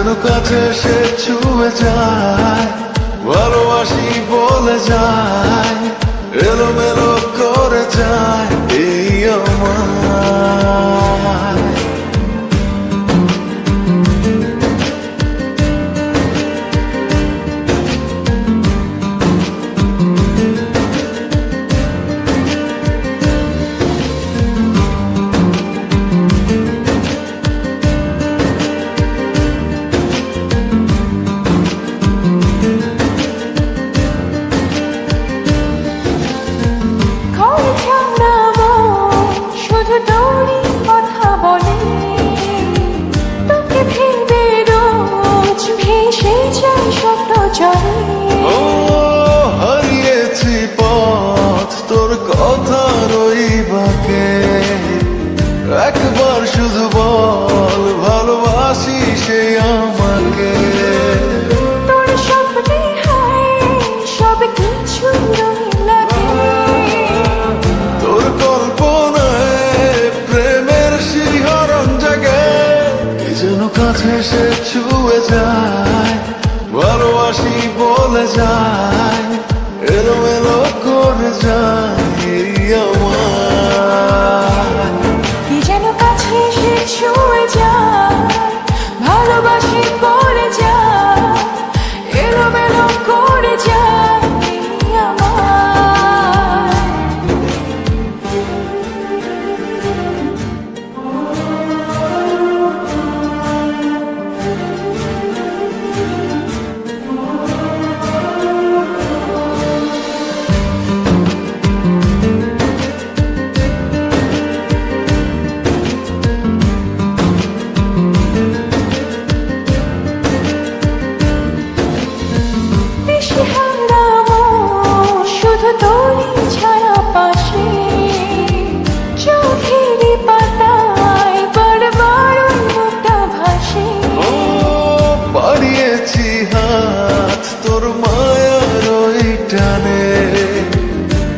যেন কাছে সে ছুঁয়ে যায়, ভালোবাসি বলে যায়, এলোমেলো করে যায় এই আমার। হারিয়েছি পথ তোর কথার ওই বাঁকে, একবার শুধু বল ভালোবাসি সে আমাকে। তোর স্বপ্নে হায় সব কিছু লাগে, তোর কল্পনায় প্রেমের শিহরণ জাগে, কে যেন কাছে সে ছুঁয়ে যায়, ভালোবাসি বলে যায়, এলোমেলো করে যায় আমার। কি যেন কাছে এসে ছুঁয়ে যায়, ভালোবাসি বলে যায়, এলোমেলো করে যায় আমার। শুধু তোরই ছাড়া পাশে, চোখেরই পাতায় বারবার ওই মুখটা ভাসে। বাড়িয়েছি হাত তোর মায়ার ওই টানে,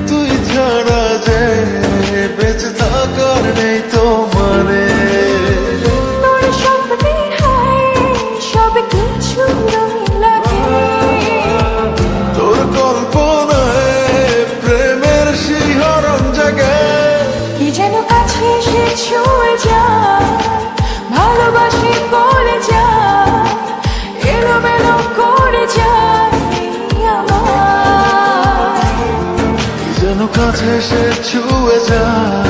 তুই ছাড়া যে বেঁচে থাকার নেই তো মানে। তোর স্বপ্নে হায় সব কিছু লাগে, তোর কল্পনায় প্রেমের শিহরণ জাগে, কি যেন কাছে এসে ছুঁয়ে যায়, ভালোবাসি বলে যায়, এলোমেলো করে যায় আমার। কি যেন কাছে সে ছুঁয়ে যায়,